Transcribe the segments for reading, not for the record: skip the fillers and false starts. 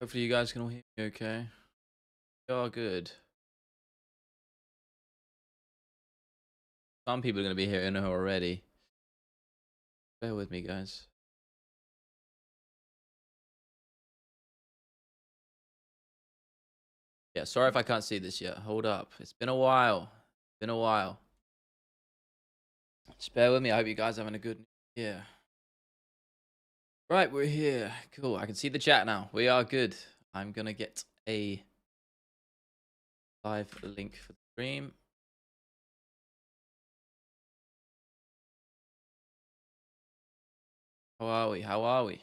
Hopefully you guys can all hear me okay. Oh, good. Some people are going to be hearing her already. Bear with me, guys. Yeah, sorry if I can't see this yet. Hold up. It's been a while. Been a while. Just bear with me. I hope you guys are having a good year. Right, we're here. Cool. I can see the chat now. We are good. I'm going to get a live link for the stream. How are we? How are we?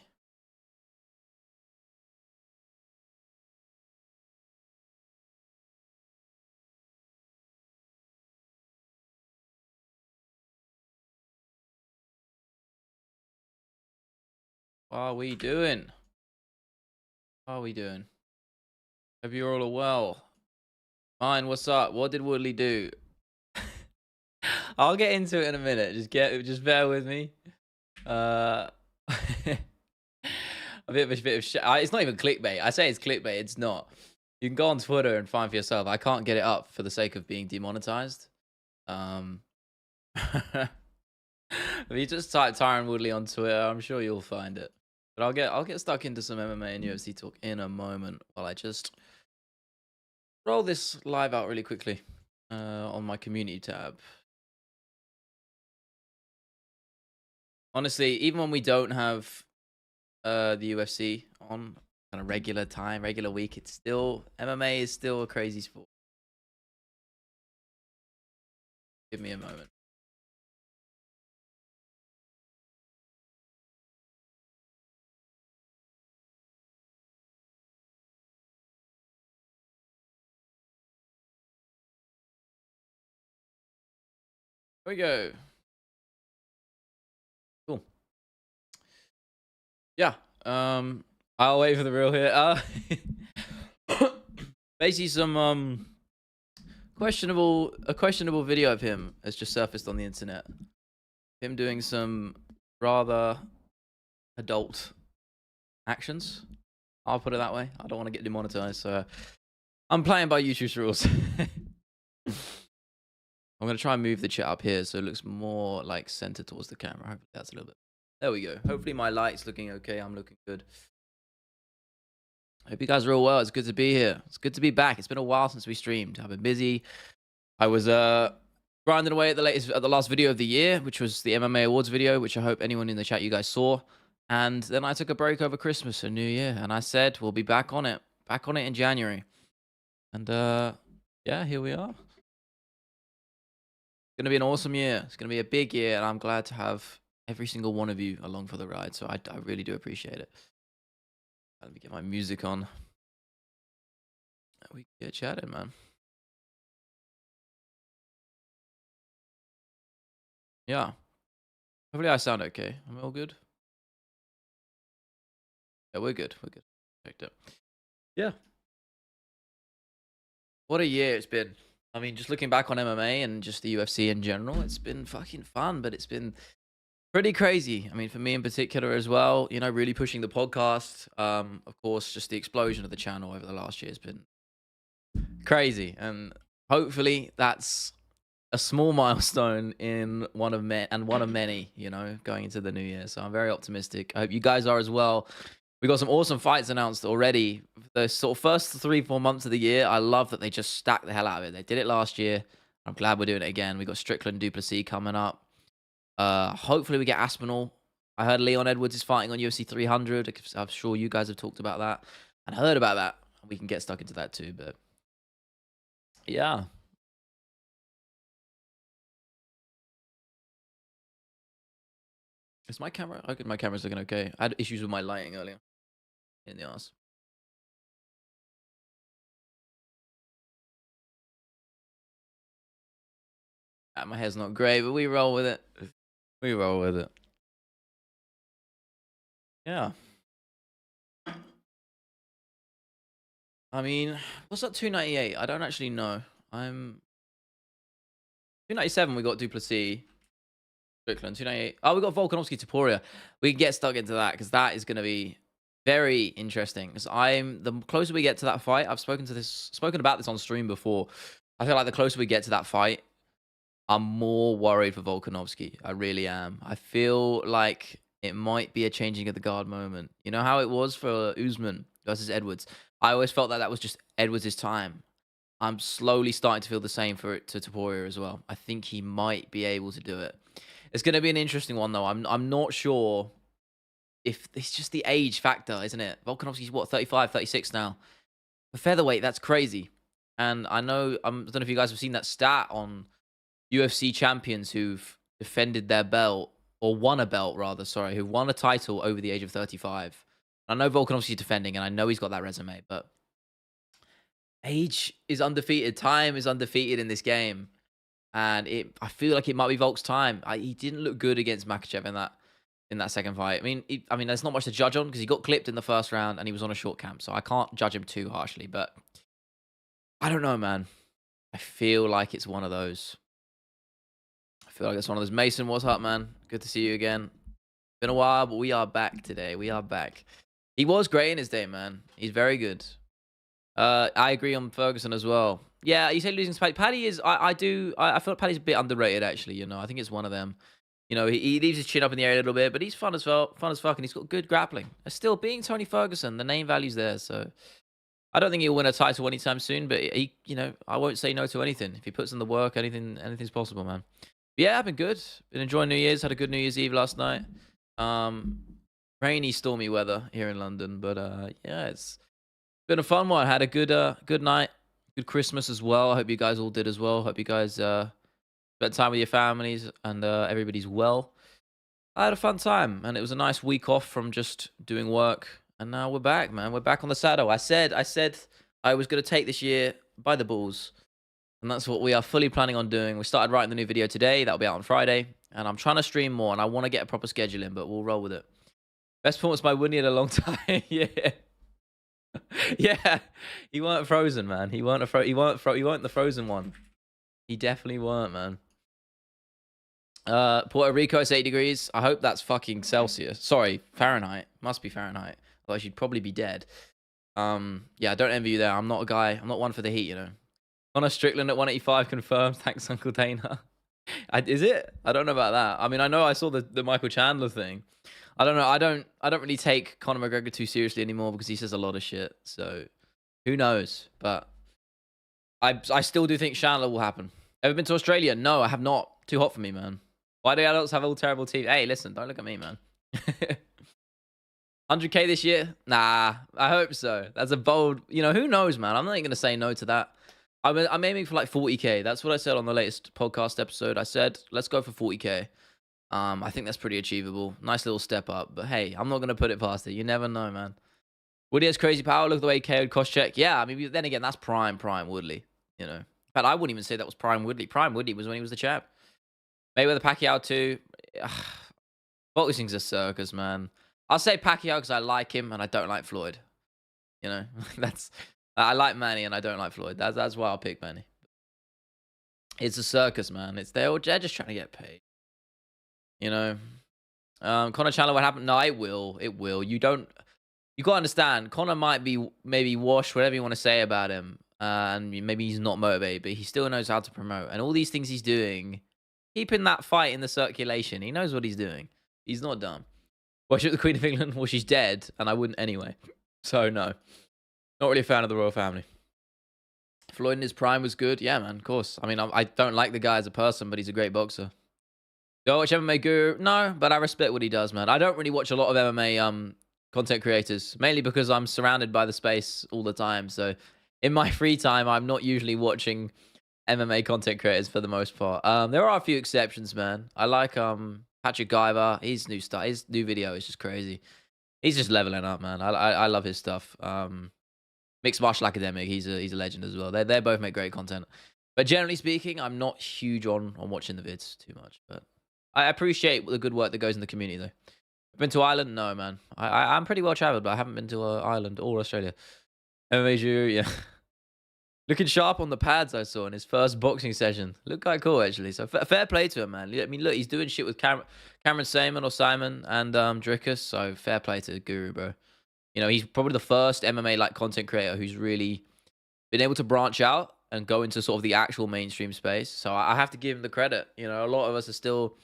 How are we doing? How are we doing? Hope you're all well. Mine, what's up? What did Woodley do? I'll get into it in a minute. Just bear with me. A bit of it's not even clickbait. I say it's clickbait. It's not. You can go on Twitter and find for yourself. I can't get it up for the sake of being demonetized. If you just type Tyron Woodley on Twitter, I'm sure you'll find it. But I'll get stuck into some MMA and UFC talk in a moment while I just roll this live out really quickly on my community tab. Honestly, even when we don't have the UFC on kind of regular time, regular week, it's still MMA is still a crazy sport. Give me a moment. Here we go. Cool. Yeah. I'll wait for the real here. Basically some a questionable video of him has just surfaced on the internet. Him doing some rather adult actions. I'll put it that way. I don't want to get demonetized, so I'm playing by YouTube's rules. I'm going to try and move the chat up here so it looks more like centered towards the camera. Hopefully that's a little bit. There we go. Hopefully my light's looking okay. I'm looking good. Hope you guys are all well. It's good to be here. It's good to be back. It's been a while since we streamed. I've been busy. I was grinding away at the last video of the year, which was the MMA Awards video, which I hope anyone in the chat you guys saw. And then I took a break over Christmas and New Year, and I said we'll be back on it in January. And yeah, here we are. It's gonna be an awesome year. It's gonna be a big year, and I'm glad to have every single one of you along for the ride. So I really do appreciate it. Let me get my music on. We can get chatting, man. Yeah. Hopefully I sound okay. Am I all good? Yeah, we're good. We're good. Checked it. Yeah. What a year it's been. I mean, just looking back on MMA and just the UFC in general, it's been fucking fun, but it's been pretty crazy. I mean, for me in particular as well, you know, really pushing the podcast. Of course, just the explosion of the channel over the last year has been crazy. And hopefully that's a small milestone in one of many, you know, going into the new year. So I'm very optimistic. I hope you guys are as well. We got some awesome fights announced already. The sort of first 3-4 months of the year, I love that they just stacked the hell out of it. They did it last year. I'm glad we're doing it again. We got Strickland Duplessis coming up. Hopefully we get Aspinal. I heard Leon Edwards is fighting on UFC 300. I'm sure you guys have talked about that and heard about that. We can get stuck into that too, but yeah. Is my camera? Okay, my camera's looking okay. I had issues with my lighting earlier. In the ass. My hair's not great, but we roll with it. We roll with it. Yeah. I mean, what's that 298? I don't actually know. I'm 297. We got Duplessis. Strickland 298. Oh, we got Volkanovski Topuria. We can get stuck into that because that is going to be Very interesting. Because the closer we get to that fight, I've spoken about this on stream before. I feel like the closer we get to that fight, I'm more worried for Volkanovski. I really am. I feel like it might be a changing of the guard moment. You know how it was for Usman versus Edwards? I always felt that that was just Edwards' time. I'm slowly starting to feel the same for it to Topuria as well. I think he might be able to do it. It's going to be an interesting one, though. I'm not sure if it's just the age factor, isn't it? Volkanovski's what, 35, 36 now. For featherweight, that's crazy. And I know, I don't know if you guys have seen that stat on UFC champions who've defended their belt, or won a belt rather, sorry, who won a title over the age of 35. I know Volkanovski's defending, and I know he's got that resume, but age is undefeated. Time is undefeated in this game. And I feel like it might be Volk's time. He didn't look good against Makhachev in that second fight. I mean, there's not much to judge on because he got clipped in the first round and he was on a short camp, so I can't judge him too harshly. But I don't know, man. I feel like it's one of those. I feel like it's one of those. Mason, what's up, man? Good to see you again. Been a while, but we are back today. We are back. He was great in his day, man. He's very good. I agree on Ferguson as well. Yeah, you say losing to Paddy. Paddy is, I feel like Paddy's a bit underrated, actually, you know. I think it's one of them. You know, he leaves his chin up in the air a little bit, but he's fun as fuck, and he's got good grappling. Still, being Tony Ferguson, the name value's there, so I don't think he'll win a title anytime soon, but he, you know, I won't say no to anything. If he puts in the work, anything's possible, man. But yeah, I've been good. Been enjoying New Year's. Had a good New Year's Eve last night. Rainy, stormy weather here in London, but yeah, it's been a fun one. Had a good night, good Christmas as well. I hope you guys all did as well. Hope you guys spent time with your families and everybody's well. I had a fun time, and it was a nice week off from just doing work. And now we're back, man. We're back on the saddle. I said I was going to take this year by the balls, and that's what we are fully planning on doing. We started writing the new video today. That'll be out on Friday, and I'm trying to stream more, and I want to get a proper schedule in, but we'll roll with it. Best performance by Woodley in a long time. Yeah. Yeah, he weren't frozen, man. He weren't the frozen one. He definitely weren't, man. Puerto Rico, it's 8 degrees. I hope that's fucking Celsius. Sorry, Fahrenheit. Must be Fahrenheit. Otherwise, you'd probably be dead. Yeah, I don't envy you there. I'm not a guy. I'm not one for the heat, you know. Connor Strickland at 185 confirmed. Thanks, Uncle Dana. Is it? I don't know about that. I mean, I know I saw the Michael Chandler thing. I don't know. I don't really take Conor McGregor too seriously anymore because he says a lot of shit. So who knows? But I still do think Chandler will happen. Ever been to Australia? No, I have not. Too hot for me, man. Why do adults have all terrible teeth? Hey, listen, don't look at me, man. 100K this year? Nah, I hope so. That's a bold, you know, who knows, man? I'm not even going to say no to that. I'm aiming for like 40K. That's what I said on the latest podcast episode. I said, let's go for 40K. I think that's pretty achievable. Nice little step up. But hey, I'm not going to put it past it. You never know, man. Woodley has crazy power. Look at the way he KO'd Koscheck. Yeah, I mean, then again, that's prime Woodley. You know. In fact, I wouldn't even say that was prime Woodley. Prime Woodley was when he was the champ. Mayweather Pacquiao too. Boxing's a circus, man. I'll say Pacquiao because I like him and I don't like Floyd. You know, I like Manny and I don't like Floyd. That's why I'll pick Manny. It's a circus, man. They're just trying to get paid. You know, Conor Chandler, what happened? No, it will. You gotta understand. Conor might be maybe washed, whatever you want to say about him, and maybe he's not motivated, but he still knows how to promote. And all these things he's doing, keeping that fight in the circulation. He knows what he's doing. He's not dumb. Worship the Queen of England? Well, she's dead, and I wouldn't anyway. So no, not really a fan of the royal family. Floyd in his prime was good. Yeah, man, of course. I mean, I don't like the guy as a person, but he's a great boxer. Do I watch MMA Guru? No, but I respect what he does, man. I don't really watch a lot of MMA content creators, mainly because I'm surrounded by the space all the time. So in my free time, I'm not usually watching MMA content creators for the most part. There are a few exceptions, man. I like Patrick Guyver. His new video is just crazy. He's just leveling up, man. I love his stuff. Mixed Martial Academic, he's a legend as well. They both make great content. But generally speaking, I'm not huge on watching the vids too much. But I appreciate the good work that goes in the community, though. I've been to Ireland? No, man. I'm pretty well traveled, but I haven't been to Ireland or Australia. MMA Guru, yeah. Looking sharp on the pads I saw in his first boxing session. Looked quite cool, actually. So fair play to him, man. I mean, look, he's doing shit with Cameron Simon and Drickus. So fair play to Guru, bro. You know, he's probably the first MMA like content creator who's really been able to branch out and go into sort of the actual mainstream space. So I have to give him the credit. You know, a lot of us are still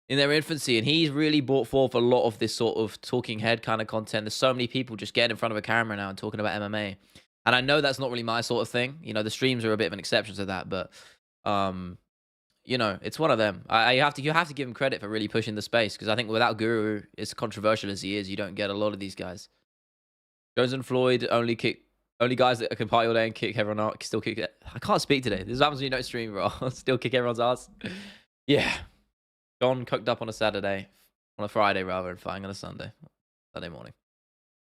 in their infancy, and he's really brought forth a lot of this sort of talking head kind of content. There's so many people just getting in front of a camera now and talking about MMA. And I know that's not really my sort of thing. You know, the streams are a bit of an exception to that, but you know, it's one of them. You have to give him credit for really pushing the space, because I think without Guru, as controversial as he is, you don't get a lot of these guys. Jones and Floyd only guys that can party all day and kick everyone out. Still kick it. I can't speak today. This happens when you don't stream, bro. Still kick everyone's ass. Yeah. Gone cooked up on a Saturday, on a Friday rather, and fighting on a Sunday morning.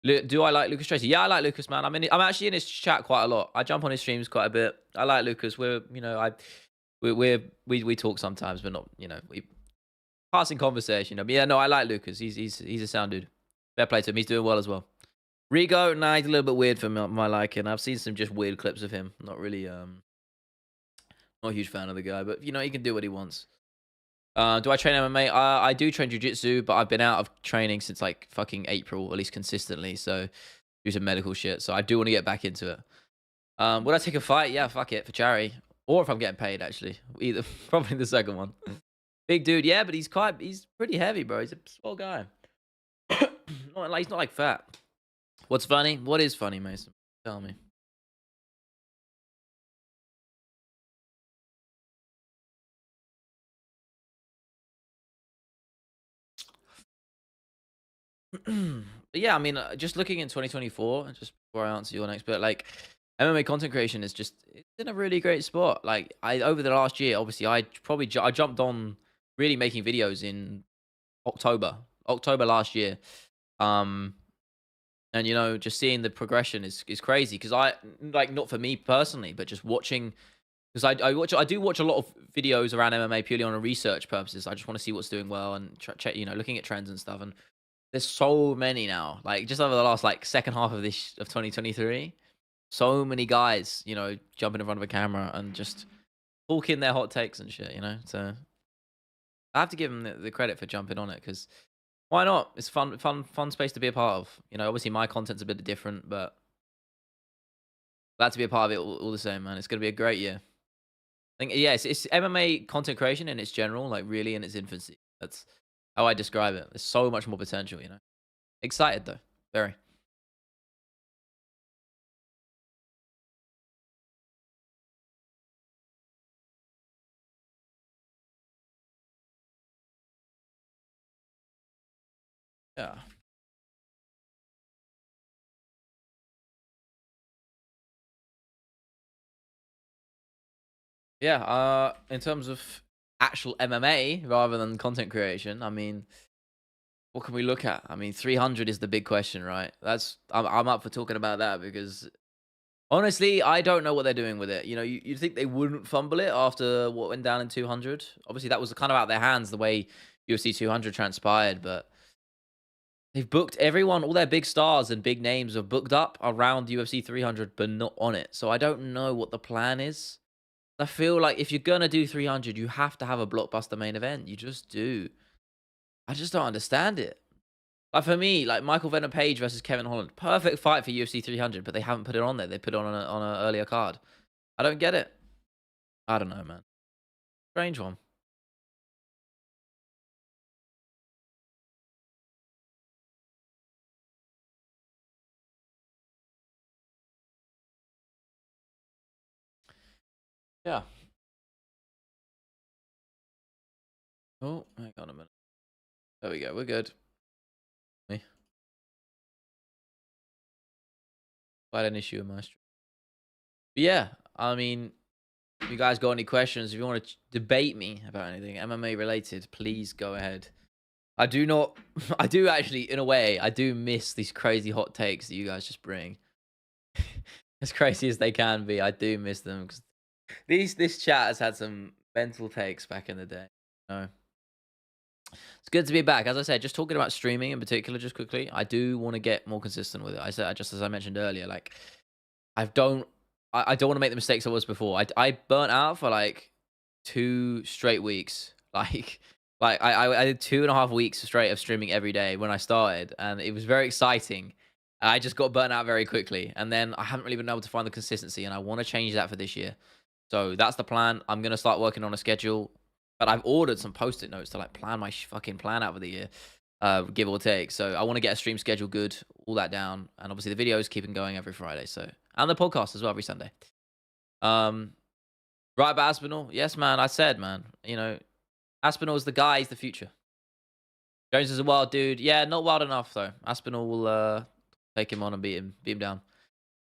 Do I like Lucas Tracy? Yeah, I like Lucas, man. I'm actually in his chat quite a lot. I jump on his streams quite a bit. I like Lucas. We talk sometimes, but not, you know, we passing conversation. But yeah, no, I like Lucas. He's a sound dude. Fair play to him. He's doing well as well. Rigo, nah, he's a little bit weird for my liking. I've seen some just weird clips of him. Not really, not a huge fan of the guy, but you know, he can do what he wants. Do I train MMA? I do train jiu-jitsu, but I've been out of training since like fucking April, at least consistently. So do some medical shit. So I do want to get back into it. Would I take a fight? Yeah, fuck it, for charity. Or if I'm getting paid, actually. Either, probably the second one. Big dude, yeah, but he's pretty heavy, bro. He's a small guy. He's not like fat. What's funny? What is funny, Mason? Tell me. But yeah, I mean, just looking in 2024, just before I answer your next bit, like MMA content creation is just, it's in a really great spot. Like over the last year, obviously, I jumped on really making videos in October last year. And you know, just seeing the progression is crazy, because I like, not for me personally, but just watching, because I do watch a lot of videos around MMA purely on a research purposes. I just want to see what's doing well and check, you know, looking at trends and stuff. And there's so many now, like just over the last like second half of 2023, so many guys, you know, jumping in front of a camera and just talking their hot takes and shit, you know. So I have to give them the credit for jumping on it, because why not? It's fun space to be a part of. You know, obviously my content's a bit different, but glad to be a part of it all the same, man. It's gonna be a great year. I think, yeah, it's MMA content creation in its general, like really in its infancy. That's how I describe it. There's so much more potential, you know. Excited though, very. Yeah. Yeah, in terms of actual MMA rather than content creation, I mean, what can we look at? I mean, 300 is the big question, right? I'm up for talking about that, because honestly, I don't know what they're doing with it. You know, you'd think they wouldn't fumble it after what went down in 200. Obviously, that was kind of out of their hands the way UFC 200 transpired, but they've booked everyone, all their big stars and big names are booked up around UFC 300, but not on it. So I don't know what the plan is. I feel like if you're gonna do 300, you have to have a blockbuster main event. You just do. I just don't understand it. Like for me, like Michael Venom Page versus Kevin Holland, perfect fight for UFC 300, but they haven't put it on there. They put it on an earlier card. I don't get it. I don't know, man. Strange one. Yeah. Oh, hang on a minute. There we go. We're good. Me. Quite an issue in my stream. But yeah, I mean, if you guys got any questions, if you want to debate me about anything MMA related, please go ahead. I do not, I do actually, in a way, I do miss these crazy hot takes that you guys just bring. As crazy as they can be, I do miss them, because this chat has had some mental takes back in the day. No. It's good to be back. As I said, just talking about streaming in particular, just quickly, I do want to get more consistent with it. I said, just as I mentioned earlier, like I don't want to make the mistakes I was before. I burnt out for like 2 straight weeks. I did 2.5 weeks straight of streaming every day when I started, and it was very exciting. I just got burnt out very quickly, and then I haven't really been able to find the consistency, and I want to change that for this year. So that's the plan. I'm gonna start working on a schedule, but I've ordered some post-it notes to like plan my fucking plan out for the year, give or take. So I want to get a stream schedule good, all that down, and obviously the videos keeping going every Friday. So and the podcast as well every Sunday. Right about Aspinal, yes, man. I said, man, you know, Aspinal is the guy. He's the future. Jones is a wild dude. Yeah, not wild enough though. Aspinal will take him on and beat him down.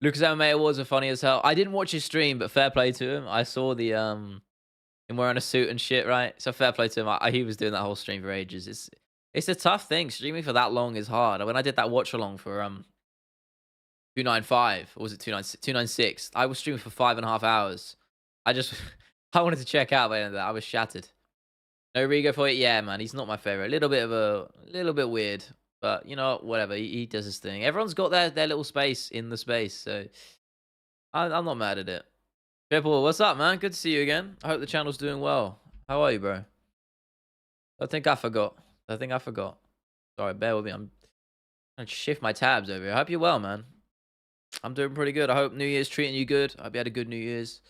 Lucas MMA Awards are funny as hell. I didn't watch his stream, but fair play to him. I saw the him wearing a suit and shit, right? So fair play to him. He was doing that whole stream for ages. It's a tough thing. Streaming for that long is hard. When I did that watch along for 295, or was it 296? I was streaming for 5.5 hours. I wanted to check out by the end of that. I was shattered. No Rigo for it. Yeah, man. He's not my favorite. A little bit weird. But, you know, whatever. He does his thing. Everyone's got their little space in the space. So, I'm not mad at it. Triple, what's up, man? Good to see you again. I hope the channel's doing well. How are you, bro? I think I forgot. Sorry, bear with me. I'm trying to shift my tabs over here. I hope you're well, man. I'm doing pretty good. I hope New Year's treating you good. I hope you had a good New Year's.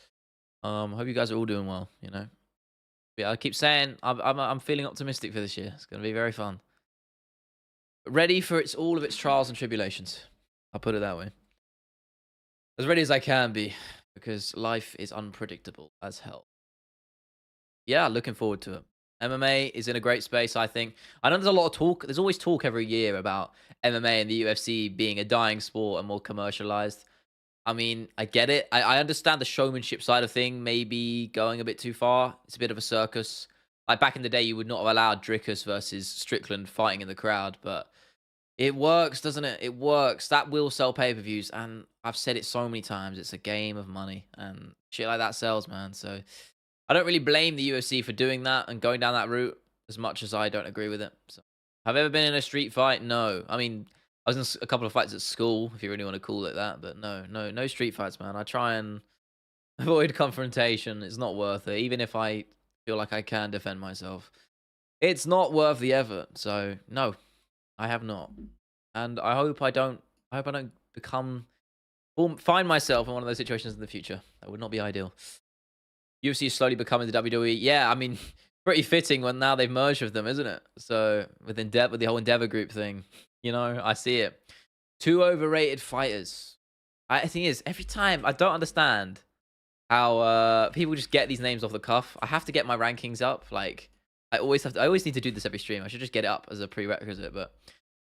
I hope you guys are all doing well, you know. Yeah, I keep saying I'm feeling optimistic for this year. It's going to be very fun. Ready for all of its trials and tribulations. I'll put it that way. As ready as I can be, because life is unpredictable as hell. Yeah, looking forward to it. MMA is in a great space, I think. I know there's a lot of talk. There's always talk every year about MMA and the UFC being a dying sport and more commercialized. I mean, I get it. I understand the showmanship side of thing maybe going a bit too far. It's a bit of a circus. Like back in the day, you would not have allowed Drickus versus Strickland fighting in the crowd, but it works, doesn't it? It works. That will sell pay-per-views, and I've said it so many times. It's a game of money, and shit like that sells, man. So I don't really blame the UFC for doing that and going down that route as much as I don't agree with it. So, have I ever been in a street fight? No. I mean, I was in a couple of fights at school, if you really want to call it that, but no street fights, man. I try and avoid confrontation. It's not worth it, even if I feel like I can defend myself. It's not worth the effort. So no, I have not, and I hope I don't find myself in one of those situations in the future. That would not be ideal. UFC is slowly becoming the WWE. Yeah, I mean, pretty fitting when now they've merged with them, isn't it? So with the whole Endeavor Group thing, you know, I see it. 2 overrated fighters. I think is every time I don't understand how people just get these names off the cuff. I have to get my rankings up. Like I always need to do this every stream. I should just get it up as a prerequisite. But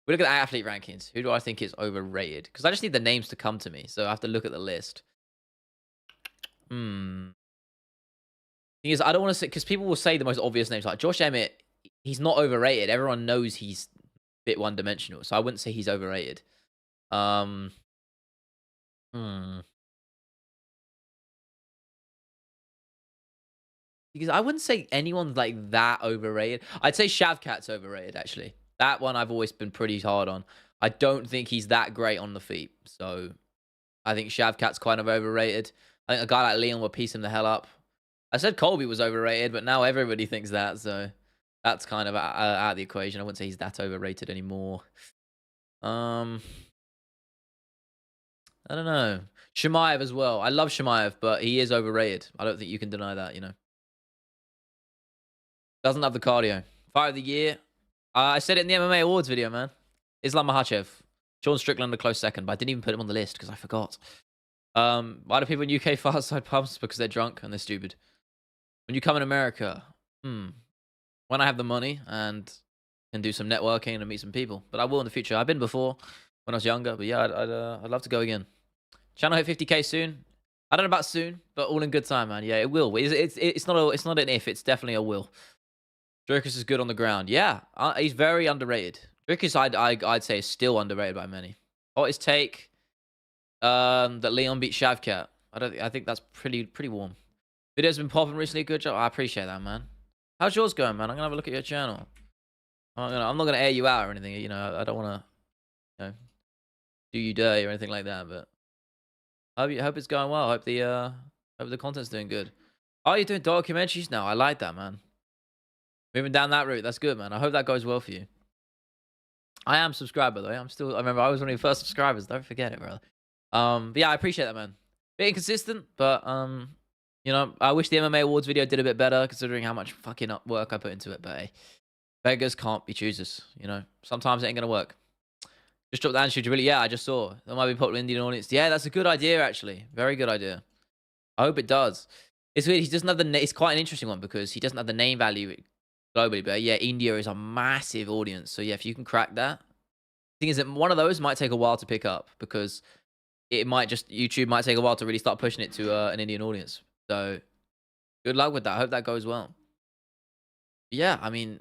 we look at the athlete rankings. Who do I think is overrated? Because I just need the names to come to me. So I have to look at the list. Thing is, I don't want to say, because people will say the most obvious names like Josh Emmett. He's not overrated. Everyone knows he's a bit one-dimensional, so I wouldn't say he's overrated. Because I wouldn't say anyone's like that overrated. I'd say Shavkat's overrated, actually. That one I've always been pretty hard on. I don't think he's that great on the feet, so I think Shavkat's kind of overrated. I think a guy like Leon will piece him the hell up. I said Colby was overrated, but now everybody thinks that, so that's kind of out of the equation. I wouldn't say he's that overrated anymore. I don't know. Shemaev as well. I love Shemaev, but he is overrated. I don't think you can deny that, you know. Doesn't have the cardio. Fight of the year. I said it in the MMA Awards video, man. Islam Makhachev. Sean Strickland a close second, but I didn't even put him on the list because I forgot. Why do people in UK fast side pubs? Because they're drunk and they're stupid. When you come in America, when I have the money and can do some networking and meet some people, but I will in the future. I've been before when I was younger, but yeah, I'd love to go again. Channel hit 50k soon. I don't know about soon, but all in good time, man. Yeah, it will. It's not an if. It's definitely a will. Drickus is good on the ground. Yeah, he's very underrated. Drickus, I'd say, is still underrated by many. Hottest take, that Leon beat Shavkat. I think that's pretty warm. Video's been popping recently. Good job. I appreciate that, man. How's yours going, man? I'm gonna have a look at your channel. I'm not gonna air you out or anything. You know, I don't want to, you know, do you dirty or anything like that. But I hope it's going well. I hope the content's doing good. Oh, you're doing documentaries now. I like that, man. Moving down that route. That's good, man. I hope that goes well for you. I am subscribed, by the way. I remember I was one of your first subscribers. Don't forget it, brother. But yeah, I appreciate that, man. Bit inconsistent, but you know, I wish the MMA awards video did a bit better considering how much fucking work I put into it. But hey, beggars can't be choosers. You know, sometimes it ain't gonna work. Just drop the answer. Really, yeah, I just saw that might be popular Indian audience. Yeah, that's a good idea, actually. Very good idea. I hope it does. It's weird. He doesn't have the. It's quite an interesting one because he doesn't have the name value globally. But yeah, India is a massive audience. So yeah, if you can crack that, thing is that one of those might take a while to pick up because it might just YouTube might take a while to really start pushing it to an Indian audience. So good luck with that. I hope that goes well. Yeah, I mean,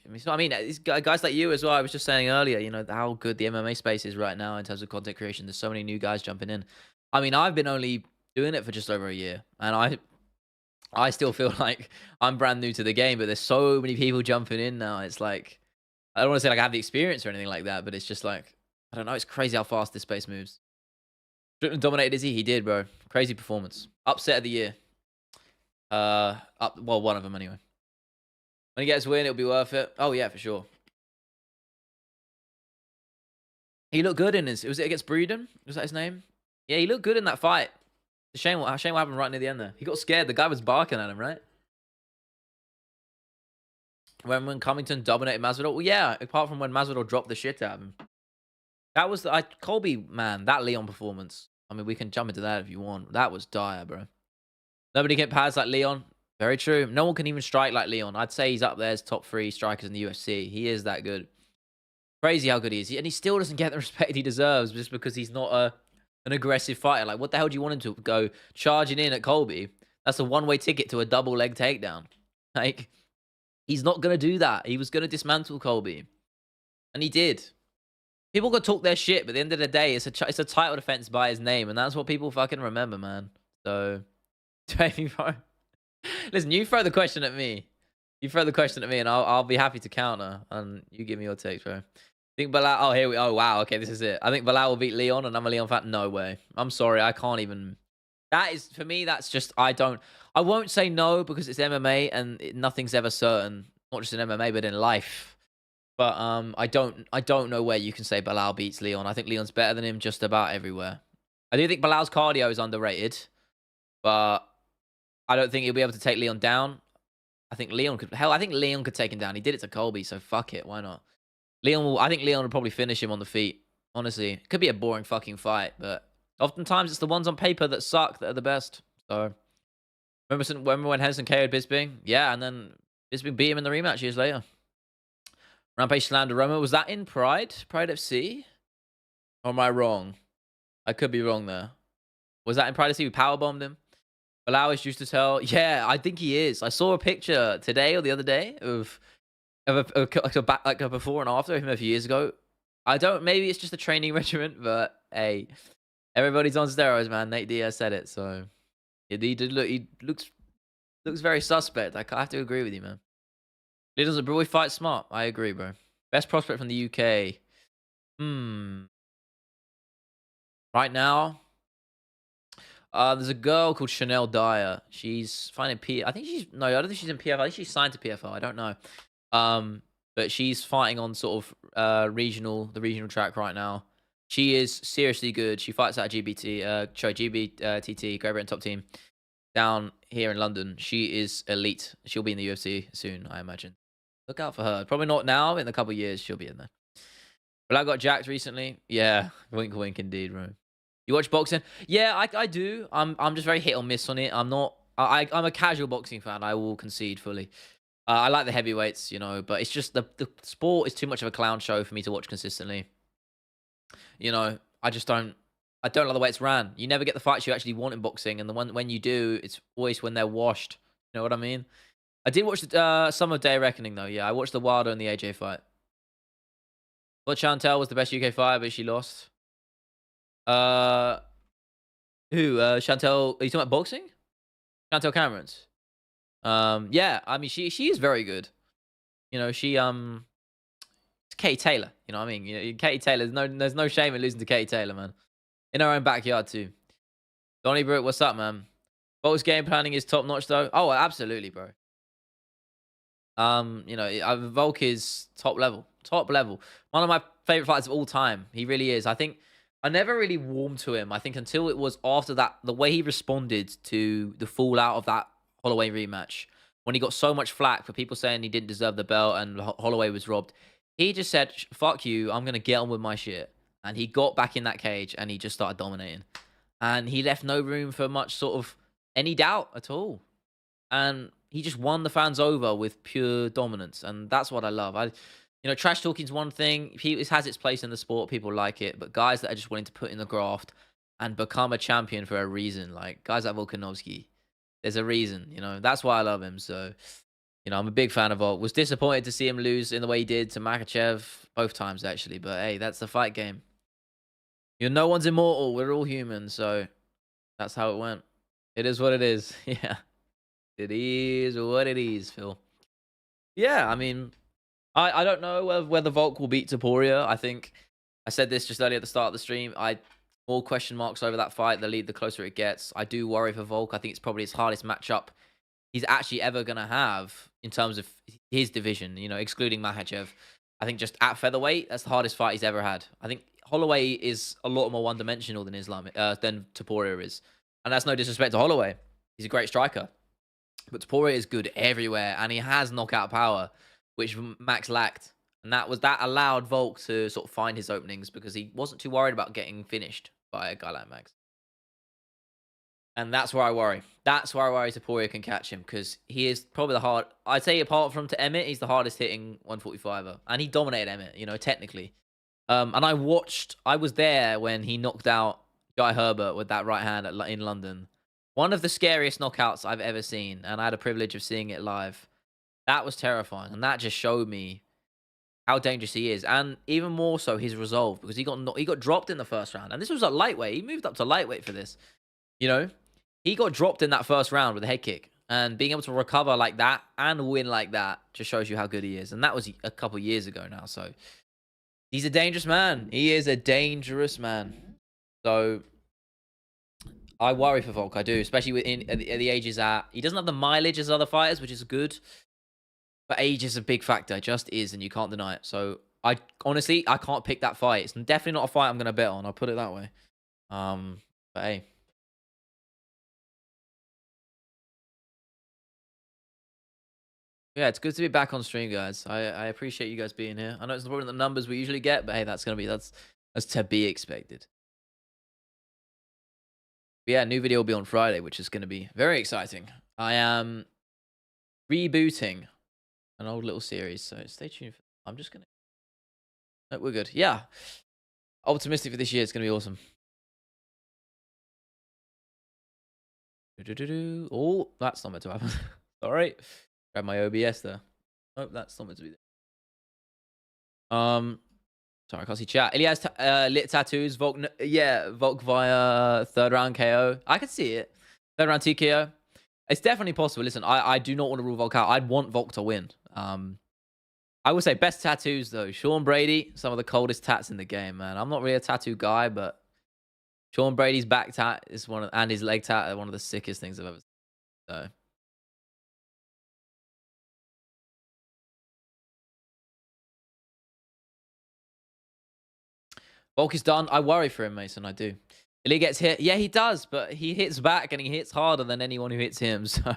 these guys like you as well. I was just saying earlier, you know, how good the MMA space is right now in terms of content creation. There's so many new guys jumping in. I mean, I've been only doing it for just over a year, and I still feel like I'm brand new to the game. But there's so many people jumping in now. It's like I don't want to say like I have the experience or anything like that, but it's just like I don't know. It's crazy how fast this space moves. Strickland dominated, is he? He did, bro. Crazy performance. Upset of the year. Well, one of them anyway. When he gets a win, it'll be worth it. Oh yeah, for sure. He looked good in his. Was it against Breeden? Was that his name? Yeah, he looked good in that fight. Shame what happened right near the end there. He got scared. The guy was barking at him, right? When Covington dominated Masvidal. Well, yeah. Apart from when Masvidal dropped the shit out of him. That was Colby, man. That Leon performance. I mean, we can jump into that if you want. That was dire, bro. Nobody can pads like Leon. Very true. No one can even strike like Leon. I'd say he's up there as top 3 strikers in the UFC. He is that good. Crazy how good he is. And he still doesn't get the respect he deserves just because he's not an aggressive fighter. Like, what the hell do you want him to go charging in at Colby? That's a one-way ticket to a double leg takedown. Like, he's not going to do that. He was going to dismantle Colby. And he did. People can talk their shit, but at the end of the day, it's a title defense by his name. And that's what people fucking remember, man. So, bro. Listen, you throw the question at me. You throw the question at me, and I'll be happy to counter. And you give me your takes, bro. Think Bilal? Oh, here we. Oh, wow. Okay, this is it. I think Bilal will beat Leon, and I'm a Leon fan. No way. I'm sorry. I can't even. That is for me. That's just I won't say no because it's MMA and nothing's ever certain. Not just in MMA, but in life. But I don't know where you can say Bilal beats Leon. I think Leon's better than him just about everywhere. I do think Bilal's cardio is underrated, but I don't think he'll be able to take Leon down. I think Leon could. Hell, I think Leon could take him down. He did it to Colby, so fuck it. Why not? I think Leon will probably finish him on the feet. Honestly, it could be a boring fucking fight, but oftentimes it's the ones on paper that suck that are the best. So remember when Henderson KO'd Bisping? Yeah, and then Bisping beat him in the rematch years later. Rampage slammed Roma. Was that in Pride? Pride FC? Or am I wrong? I could be wrong there. Was that in Pride FC? We powerbombed him. Bilal is used as hell. Yeah, I think he is. I saw a picture today or the other day of a before and after of him a few years ago. Maybe it's just a training regimen, but hey, everybody's on steroids, man. Nate Diaz said it, so he looks very suspect. I have to agree with you, man. He doesn't, bro. He fights smart. I agree, bro. Best prospect from the UK. Right now, there's a girl called Chanel Dyer. She's fighting I don't think she's in PFL. I think she's signed to PFL. I don't know. But she's fighting on sort of the regional track right now. She is seriously good. She fights at GBTT, Great Britain top team, down here in London. She is elite. She'll be in the UFC soon, I imagine. Look out for her. Probably not now. In a couple of years, she'll be in there. But I got jacked recently. Yeah, wink, wink, indeed, bro. You watch boxing? Yeah, I do. I'm just very hit or miss on it. I'm a casual boxing fan. I will concede fully. I like the heavyweights, you know, but it's just the sport is too much of a clown show for me to watch consistently. You know, I don't like the way it's ran. You never get the fights you actually want in boxing, and when you do, it's always when they're washed. You know what I mean? I did watch some of Day of Reckoning though. Yeah, I watched the Wilder and the AJ fight. But Chantel was the best UK fighter, but she lost. Who? Chantel? Are you talking about boxing? Chantel Camerons. Yeah, I mean she is very good. You know, she it's Katie Taylor. You know what I mean? You know, Katie Taylor. There's no shame in losing to Katie Taylor, man. In her own backyard too. Donnie Brook, what's up, man? Volk's game planning is top notch though. Oh, absolutely, bro. You know, Volk is top level. top level. One of my favorite fighters of all time. He really is. I think I never really warmed to him. I think until it was after that, the way he responded to the fallout of that Holloway rematch, when he got so much flack for people saying he didn't deserve the belt and Holloway was robbed. He just said, fuck you, I'm going to get on with my shit. And he got back in that cage and he just started dominating. And he left no room for much sort of any doubt at all. And he just won the fans over with pure dominance. And that's what I love. Trash talking is one thing. It has its place in the sport. People like it. But guys that are just willing to put in the graft and become a champion for a reason, like guys like Volkanovski, there's a reason, That's why I love him. So, I'm a big fan of Volk. Was disappointed to see him lose in the way he did to Makhachev both times, actually. But, hey, that's the fight game. No one's immortal. We're all human. So, that's how it went. It is what it is. Yeah. It is what it is, Phil. Yeah, I mean, I don't know whether Volk will beat Topuria. I think I said this just earlier at the start of the stream. More question marks over that fight. The closer it gets. I do worry for Volk. I think it's probably his hardest matchup he's actually ever going to have in terms of his division, excluding Makhachev. I think just at featherweight, that's the hardest fight he's ever had. I think Holloway is a lot more one-dimensional than than Topuria is. And that's no disrespect to Holloway. He's a great striker. But Topuria is good everywhere, and he has knockout power, which Max lacked. And that allowed Volk to sort of find his openings because he wasn't too worried about getting finished by a guy like Max. And that's where I worry. That's where I worry Topuria can catch him because he is probably I'd say apart from to Emmett, he's the hardest hitting 145er. And he dominated Emmett, technically. And I was there when he knocked out Guy Herbert with that right hand in London. One of the scariest knockouts I've ever seen. And I had a privilege of seeing it live. That was terrifying. And that just showed me how dangerous he is, and even more so his resolve because he got dropped in the first round, and this was at lightweight. He moved up to lightweight for this, He got dropped in that first round with a head kick, and being able to recover like that and win like that just shows you how good he is. And that was a couple years ago now, so he's a dangerous man. He is a dangerous man. So I worry for Volk. I do, especially at the age he's at. He doesn't have the mileage as other fighters, which is good. But age is a big factor. It just is, and you can't deny it. So, honestly, I can't pick that fight. It's definitely not a fight I'm going to bet on. I'll put it that way. But hey. Yeah, it's good to be back on stream, guys. I appreciate you guys being here. I know it's not probably the numbers we usually get, but hey, that's to be expected. But yeah, new video will be on Friday, which is going to be very exciting. I am rebooting an old little series, so stay tuned. I'm just gonna. No, we're good. Yeah, optimistic for this year. It's gonna be awesome. Oh, that's not meant to happen. Sorry, grab my OBS there. Oh, that's not meant to be there. Sorry, I can't see chat. Ilya has lit tattoos. Volk via third round KO. I can see it. Third round TKO. It's definitely possible. Listen, I do not want to rule Volk out. I'd want Volk to win. I would say best tattoos though. Sean Brady, some of the coldest tats in the game, man. I'm not really a tattoo guy, but Sean Brady's back tat is and his leg tat are one of the sickest things I've ever seen. So. Volk is done. I worry for him, Mason. I do. Ilya gets hit. Yeah, he does, but he hits back and he hits harder than anyone who hits him. So,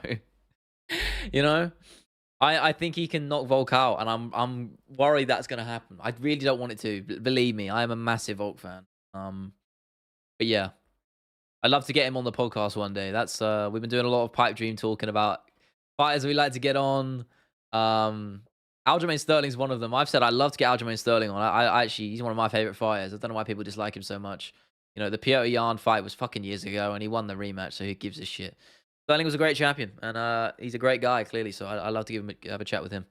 I think he can knock Volk out, and I'm worried that's going to happen. I really don't want it to. Believe me, I am a massive Volk fan. But yeah, I'd love to get him on the podcast one day. That's we've been doing a lot of pipe dream talking about fighters we like to get on. Aljamain Sterling's one of them. I've said I'd love to get Aljamain Sterling on. I actually, he's one of my favorite fighters. I don't know why people dislike him so much. The Piotr Jan fight was fucking years ago, and he won the rematch, so who gives a shit? Sterling was a great champion, and he's a great guy, clearly, so I'd love to have a chat with him.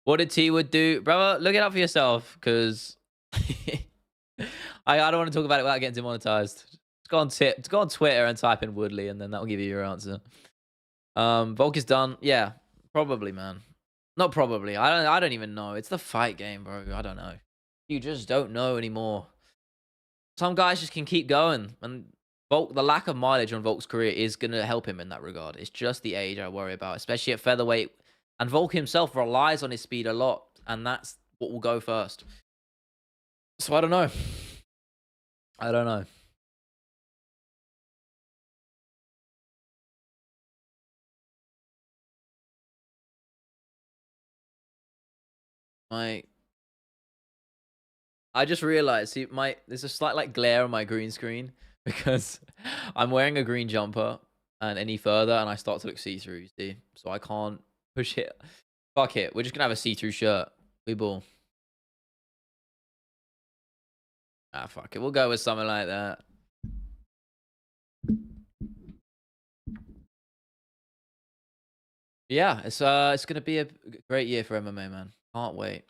What did T-Wood do? Brother, look it up for yourself, because I don't want to talk about it without getting demonetized. Just go on Twitter and type in Woodley, and then that'll give you your answer. Volk is done. Yeah, probably, man. Not probably. I don't even know. It's the fight game, bro. I don't know. You just don't know anymore. Some guys just can keep going, and Volk, the lack of mileage on Volk's career is going to help him in that regard. It's just the age I worry about, especially at featherweight. And Volk himself relies on his speed a lot, and that's what will go first. So I don't know. I don't know. I just realized, see, there's a slight like glare on my green screen because I'm wearing a green jumper, and any further and I start to look see-through, you see? So I can't push it. Fuck it. We're just gonna have a see-through shirt. We ball. Ah, fuck it. We'll go with something like that. Yeah, it's gonna be a great year for MMA, man. Can't wait.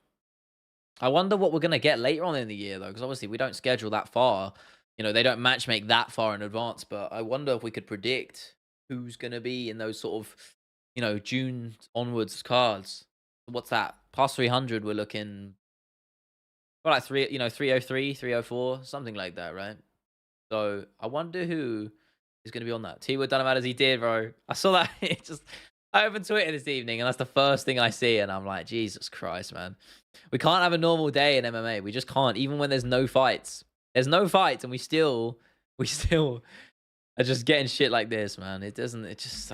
I wonder what we're gonna get later on in the year though, because obviously we don't schedule that far. You know, they don't match make that far in advance. But I wonder if we could predict who's gonna be in those sort of, June onwards cards. What's that? Past 300, we're looking. Well, like 303, 304, something like that, right? So I wonder who is going to be on that. T Wood done about as he did, bro. I saw that. I opened Twitter this evening, and that's the first thing I see, and I'm like, Jesus Christ, man. We can't have a normal day in MMA. We just can't, even when there's no fights. There's no fights, and we still are just getting shit like this, man. It doesn't. It just.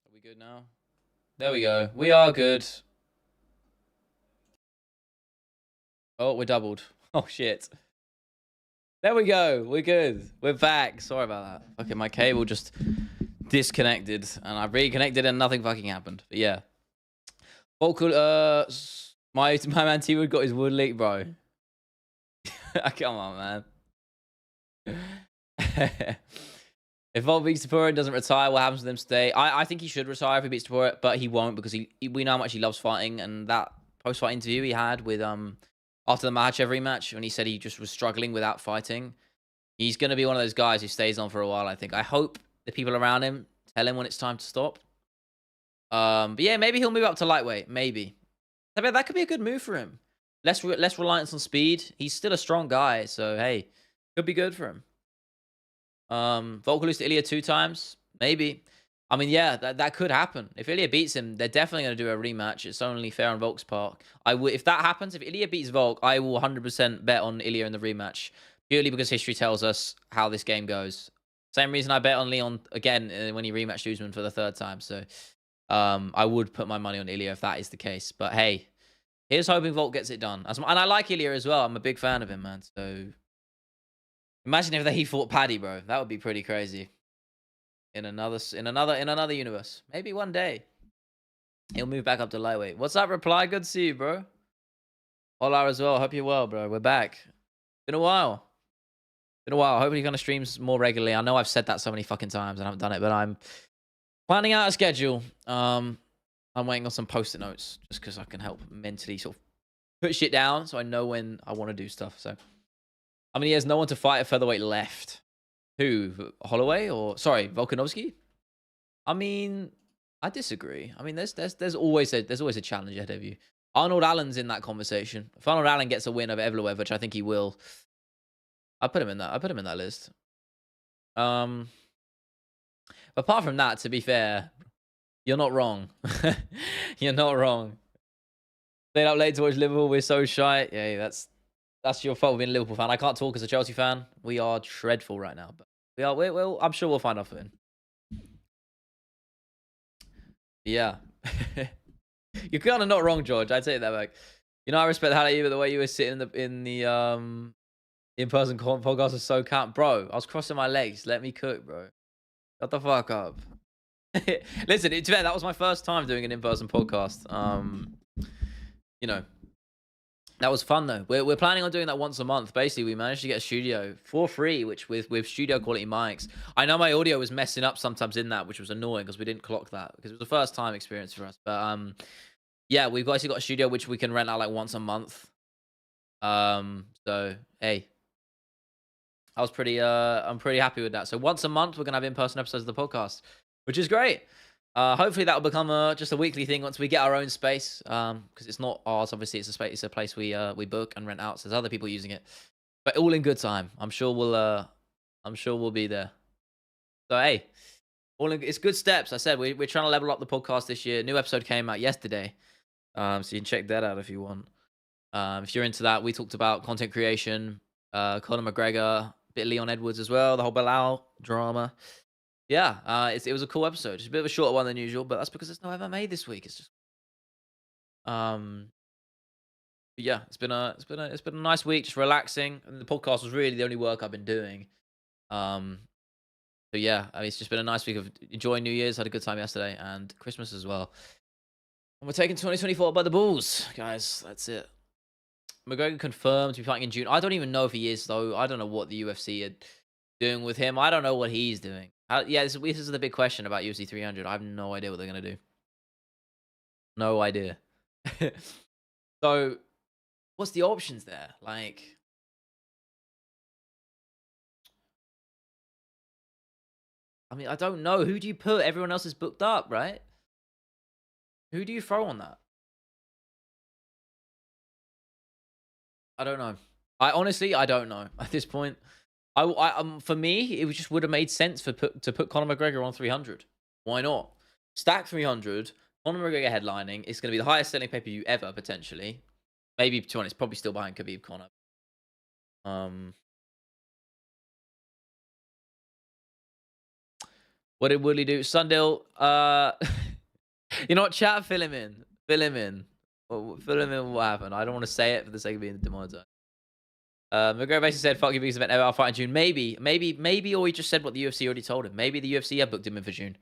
Are we good now? There we go. We are good. Oh, we're doubled. Oh shit. There we go. We're good. We're back. Sorry about that. Okay, my cable just disconnected, and I reconnected, and nothing fucking happened. But yeah. My man T Wood got his Woodley, bro. Come on, man. If Volk beats Topuria and doesn't retire, what happens to them stay? I think he should retire if he beats Topuria, but he won't because we know how much he loves fighting, and that post-fight interview he had with after the Makhachev rematch when he said he just was struggling without fighting. He's going to be one of those guys who stays on for a while, I think. I hope the people around him tell him when it's time to stop. But yeah, maybe he'll move up to lightweight. Maybe. That could be a good move for him. Less reliance on speed. He's still a strong guy, so hey, could be good for him. Volk will lose to Ilya 2 times. Maybe. I mean, yeah, that could happen. If Ilya beats him, they're definitely going to do a rematch. It's only fair on Volk's part. If that happens, if Ilya beats Volk, I will 100% bet on Ilya in the rematch. Purely because history tells us how this game goes. Same reason I bet on Leon again when he rematched Usman for the 3rd time. So I would put my money on Ilya if that is the case. But hey, here's hoping Volk gets it done. And I like Ilya as well. I'm a big fan of him, man. So imagine if he fought Paddy, bro. That would be pretty crazy. In another universe. Maybe one day he'll move back up to lightweight. What's that reply? Good to see you, bro. Hola as well. Hope you're well, bro. We're back. Been a while. Hopefully you're gonna stream more regularly. I know I've said that so many fucking times and I haven't done it, but I'm planning out a schedule. I'm waiting on some post-it notes just because I can help mentally sort of put shit down so I know when I want to do stuff. So I mean, he has no one to fight at featherweight left. Who? Holloway or sorry, Volkanovski? I mean, I disagree. I mean, there's always a challenge ahead of you. Arnold Allen's in that conversation. If Arnold Allen gets a win over Evloev, which I think he will, I put him in that list. But apart from that, to be fair, you're not wrong. You're not wrong. Stayed up late to watch Liverpool. We're so shy. Yeah, That's your fault being a Liverpool fan. I can't talk as a Chelsea fan. We are dreadful right now, but we are. I'm sure we'll find our footing. Yeah. You're kind of not wrong, George. I'd say that back. You know, I respect the hell out of you, but the way you were sitting in the in-person podcast was so camp, bro. I was crossing my legs. Let me cook, bro. Shut the fuck up. Listen, to be fair, that was my first time doing an in-person podcast. You know, that was fun though. We're planning on doing that once a month. Basically, we managed to get a studio for free, which with studio quality mics. I know my audio was messing up sometimes in that, which was annoying because we didn't clock that because it was the first time experience for us. But yeah, we've actually got a studio which we can rent out like once a month. So hey, I was I'm pretty happy with that. So once a month we're gonna have in-person episodes of the podcast, which is great. Hopefully that will become just a weekly thing once we get our own space. Because it's not ours, obviously it's a space, it's a place we book and rent out. So there's other people using it, but all in good time. I'm sure we'll be there. So hey, it's good steps. I said we're trying to level up the podcast this year. New episode came out yesterday, so you can check that out if you want. If you're into that, we talked about content creation, Conor McGregor, bit of Leon Edwards as well, the whole Bilal drama. Yeah, it was a cool episode. It's a bit of a shorter one than usual, but that's because there's no MMA this week. It's just, yeah, it's been a nice week, just relaxing. And the podcast was really the only work I've been doing. So yeah, I mean, it's just been a nice week of enjoying New Year's. Had a good time yesterday and Christmas as well. And we're taking 2024 by the balls, guys. That's it. McGregor confirmed to be fighting in June. I don't even know if he is though. I don't know what the UFC are doing with him. I don't know what he's doing. Yeah, this is the big question about UFC 300. I have no idea what they're gonna do. No idea. So, what's the options there? Like, I mean, I don't know. Who do you put? Everyone else is booked up, right? Who do you throw on that? I don't know. I honestly, I don't know at this point. For me, it just would have made sense to put Conor McGregor on 300. Why not? Stack 300. Conor McGregor headlining. It's going to be the highest selling pay-per-view ever, potentially. Maybe, to be honest, probably still behind Khabib Conor. What did Woodley do? Sundale, you know what, chat? Fill him in. Fill him in. Fill him in what happened. I don't want to say it for the sake of being demonetized. McGregor basically said, fuck your biggest event ever, I'll fight in June. Maybe, or he just said what the UFC already told him. Maybe the UFC have booked him in for June.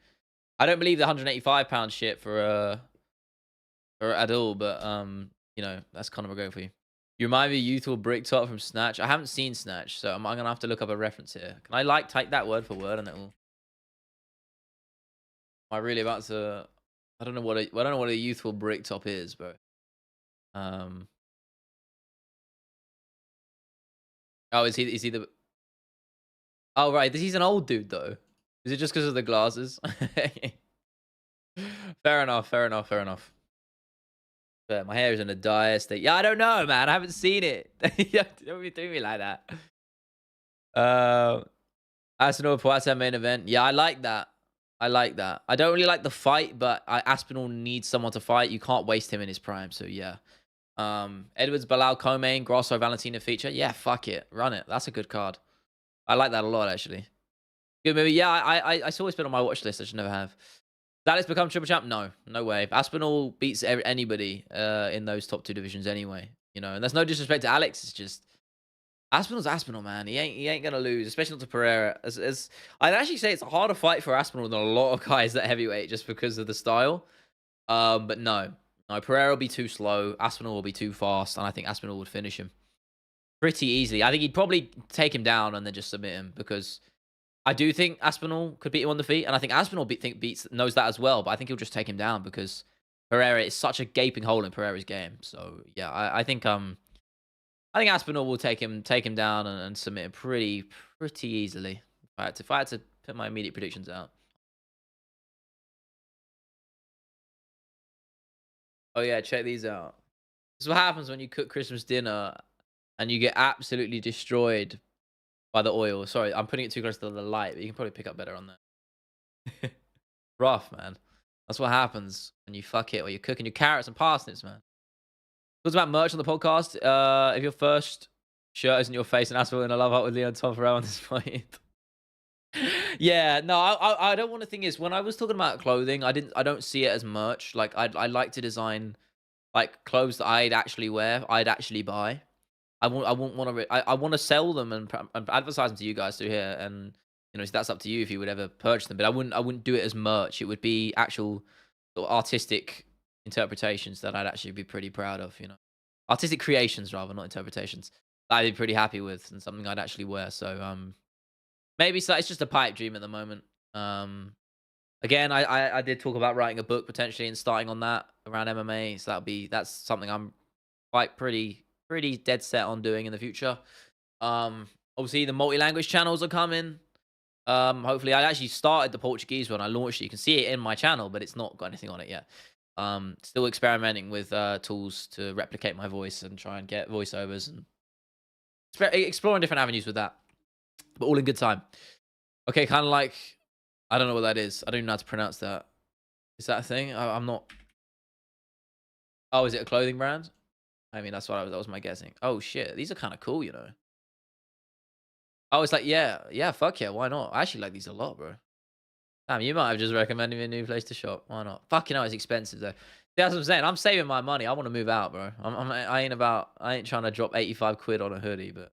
I don't believe the 185-pound shit for at all, but, you know, that's Conor McGregor for you. You remind me of youthful brick top from Snatch. I haven't seen Snatch, so I'm going to have to look up a reference here. Can I, type that word for word and it will... Am I really about to... I don't know what a youthful brick top is, bro. Oh, is he the... Oh, right. He's an old dude, though. Is it just because of the glasses? Fair enough. Fair. My hair is in a dire state. Yeah, I don't know, man. I haven't seen it. Don't be doing me like that. Aspinal Poitiers main event. Yeah, I like that. I don't really like the fight, but Aspinal needs someone to fight. You can't waste him in his prime, so yeah. Edwards, Bilal, Co-main, Grosso, Valentina feature. Yeah, fuck it. Run it. That's a good card. I like that a lot, actually. Good movie. Yeah, I saw it's been on my watch list. I should never have. Dallas become triple champ? No. No way. Aspinal beats anybody in those top two divisions anyway. You know, and there's no disrespect to Alex. It's just... Aspinal's Aspinal, man. He ain't gonna lose, especially not to Pereira. I'd actually say it's a harder fight for Aspinal than a lot of guys at heavyweight just because of the style. But no, Pereira will be too slow. Aspinal will be too fast, and I think Aspinal would finish him pretty easily. I think he'd probably take him down and then just submit him because I do think Aspinal could beat him on the feet, and I think Aspinal knows that as well. But I think he'll just take him down because Pereira is such a gaping hole in Pereira's game. So yeah, I think Aspinal will take him down and submit him pretty easily. If I had to put my immediate predictions out. Oh yeah, check these out. This is what happens when you cook Christmas dinner and you get absolutely destroyed by the oil. Sorry, I'm putting it too close to the light, but you can probably pick up better on that. Rough, man. That's what happens when you fuck it or you're cooking your carrots and parsnips, man. Talks about merch on the podcast. If you're first Shirt isn't your face and Aspinal in a love up with Leon Topuria on this point. Yeah, no, I don't want to think is when I was talking about clothing, I don't see it as merch. Like I like to design like clothes that I'd actually wear, I'd actually buy. I wouldn't want to. I want to sell them and advertise them to you guys through here, and so that's up to you if you would ever purchase them. But I wouldn't do it as merch. It would be actual sort of artistic interpretations that I'd actually be pretty proud of. Artistic creations rather, not interpretations. That I'd be pretty happy with and something I'd actually wear. So maybe so. It's just a pipe dream at the moment. Again, I did talk about writing a book potentially and starting on that around MMA. So that's something I'm quite pretty dead set on doing in the future. Obviously the multi-language channels are coming. Hopefully I actually started the Portuguese one. I launched it. You can see it in my channel, but it's not got anything on it yet. Still experimenting with tools to replicate my voice and try and get voiceovers and exploring different avenues with that. But all in good time. Okay, kind of like I don't know what that is. I don't even know how to pronounce that. Is that a thing? I'm not. Oh, is it a clothing brand? I mean, that was my guessing. Oh shit, these are kind of cool, Oh, it's like yeah, fuck yeah, why not? I actually like these a lot, bro. Damn, you might have just recommended me a new place to shop. Why not? Fucking hell, it's expensive though. That's what I'm saying. I'm saving my money. I want to move out, bro. I ain't trying to drop 85 quid on a hoodie, but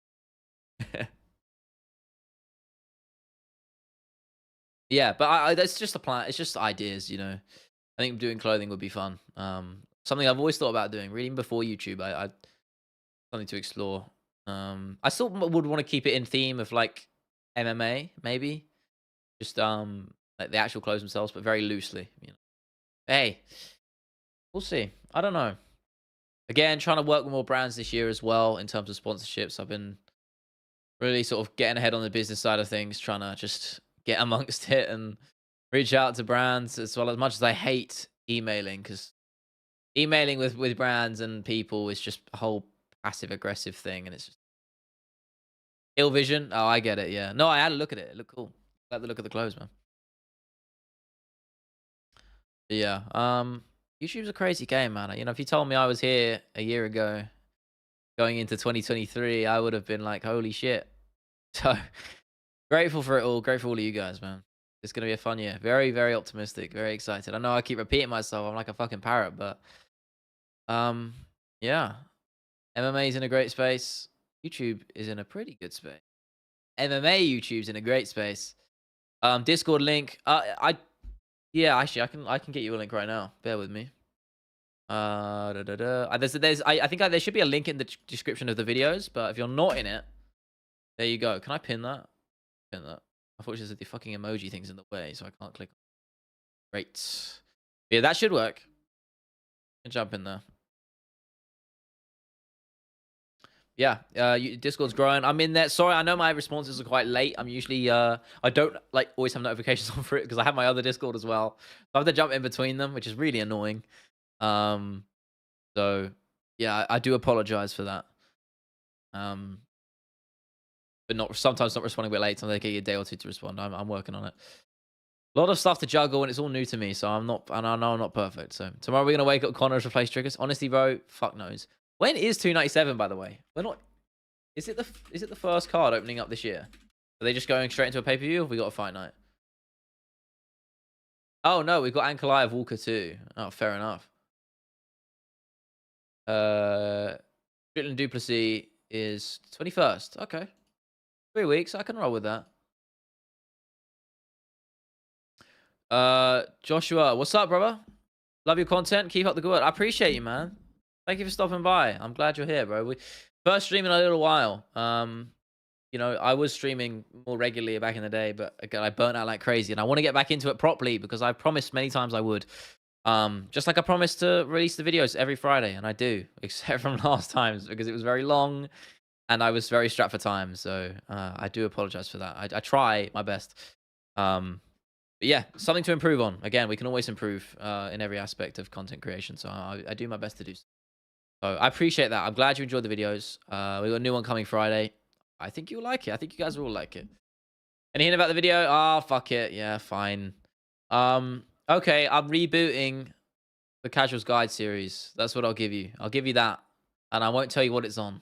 yeah, but that's just a plan. It's just ideas, I think doing clothing would be fun. Something I've always thought about doing, really, even before YouTube. I something to explore. I still would want to keep it in theme of like MMA, maybe just like the actual clothes themselves, but very loosely. Hey, we'll see. I don't know. Again, trying to work with more brands this year as well in terms of sponsorships. I've been really sort of getting ahead on the business side of things, trying to just get amongst it and reach out to brands as well. As much as I hate emailing, because emailing with brands and people is just a whole passive aggressive thing, and it's just ill vision. Oh, I get it. Yeah. No, I had a look at it. It looked cool. Like the look of the clothes, man. Yeah. YouTube's a crazy game, man. If you told me I was here a year ago, going into 2023, I would have been like, holy shit. So grateful for it all. Grateful for all of you guys, man. It's gonna be a fun year. Very, very optimistic. Very excited. I know I keep repeating myself. I'm like a fucking parrot, but yeah. MMA is in a great space. YouTube is in a pretty good space. MMA YouTube's in a great space. Discord link. Yeah, actually, I can get you a link right now. Bear with me. I think there should be a link in the description of the videos, but if you're not in it, there you go. Can I pin that? Pin that. Unfortunately, the fucking emoji thing's in the way, so I can't click. Great. Yeah, that should work. Jump in there. Yeah, Discord's growing. I'm in there. Sorry, I know my responses are quite late. I'm usually I don't like always have notifications on for it because I have my other Discord as well. So I have to jump in between them, which is really annoying. So yeah, I do apologize for that. But sometimes not responding a bit late. Sometimes they get you a day or two to respond. I'm working on it. A lot of stuff to juggle, and it's all new to me. So I know I'm not perfect. So tomorrow we're gonna wake up Connor's replace triggers. Honestly, bro, fuck knows. When is 297? By the way, we're not. Is it the first card opening up this year? Are they just going straight into a pay per view? Or have we got a fight night? Oh no, we've got Ankalaev Walker too. Oh, fair enough. Strickland Duplessis is 21st. Okay, 3 weeks. I can roll with that. Joshua, what's up, brother? Love your content. Keep up the good work. I appreciate you, man. Thank you for stopping by. I'm glad you're here, bro. We first stream in a little while. I was streaming more regularly back in the day, but again, I burnt out like crazy, and I want to get back into it properly because I promised many times I would. Just like I promised to release the videos every Friday, and I do, except from last times because it was very long, and I was very strapped for time. So I do apologize for that. I try my best. But yeah, something to improve on. Again, we can always improve in every aspect of content creation. So I do my best to do so. So I appreciate that. I'm glad you enjoyed the videos. We got a new one coming Friday. I think you'll like it. I think you guys will like it. Any hint about the video? Oh, fuck it. Yeah, fine. Okay, I'm rebooting the Casuals Guide series. That's what I'll give you. I'll give you that. And I won't tell you what it's on.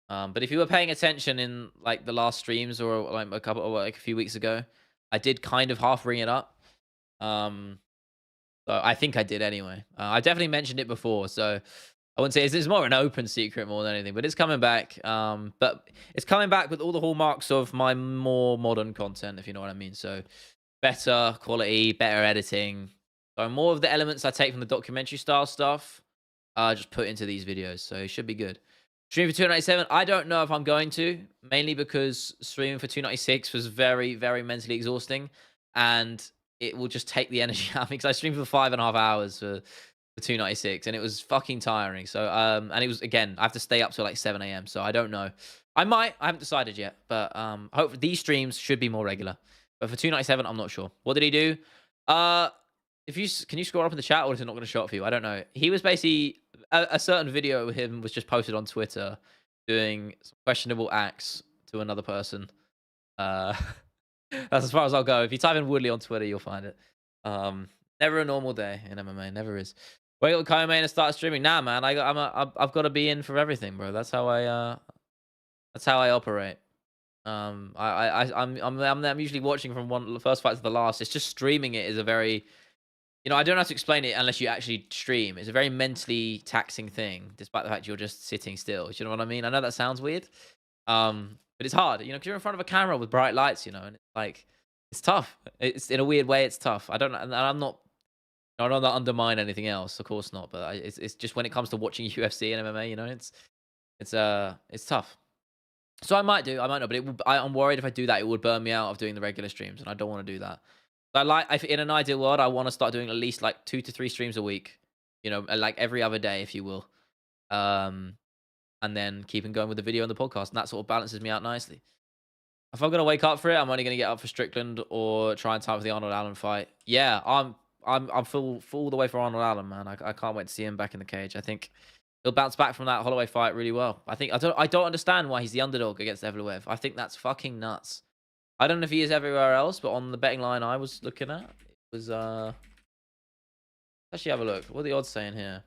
But if you were paying attention in like the last streams or like a few weeks ago, I did kind of half bring it up. So I think I did anyway. I definitely mentioned it before, so I wouldn't say it's more an open secret more than anything, but it's coming back. But it's coming back with all the hallmarks of my more modern content, if you know what I mean. So better quality, better editing. So more of the elements I take from the documentary style stuff, just put into these videos. So it should be good. Streaming for 297, I don't know if I'm going to, mainly because streaming for 296 was very, very mentally exhausting, and it will just take the energy out of me because I streamed for 5.5 hours for 296, and it was fucking tiring. So, and it was, again, I have to stay up till like 7 a.m. So I don't know. I haven't decided yet, but hopefully these streams should be more regular. But for 297, I'm not sure. What did he do? Can you scroll up in the chat, or is it not going to show up for you? I don't know. He was basically a certain video of him was just posted on Twitter doing some questionable acts to another person. That's as far as I'll go. If you type in Woodley on Twitter, you'll find it. Never a normal day in MMA. Never is. Wait till Kyle Main and start streaming. Nah, man. I've got to be in for everything, bro. That's how I operate. I'm usually watching from the first fight to the last. It's just streaming it is a very, I don't have to explain it unless you actually stream. It's a very mentally taxing thing, despite the fact you're just sitting still. Do you know what I mean? I know that sounds weird, but it's hard, because you're in front of a camera with bright lights, and it's like, it's tough. It's in a weird way, it's tough. I don't undermine anything else, of course not. But it's just when it comes to watching UFC and MMA, it's tough. So I might not, but I'm worried if I do that, it would burn me out of doing the regular streams, and I don't want to do that. In an ideal world, I want to start doing at least like 2 to 3 streams a week, like every other day, if you will. And then keeping going with the video and the podcast, and that sort of balances me out nicely. If I'm gonna wake up for it, I'm only gonna get up for Strickland or try and time for the Arnold Allen fight. Yeah, I'm full the way for Arnold Allen, man. I can't wait to see him back in the cage. I think he'll bounce back from that Holloway fight really well. I don't understand why he's the underdog against Evloev. I think that's fucking nuts. I don't know if he is everywhere else, but on the betting line I was looking at, it was actually have a look. What are the odds saying here?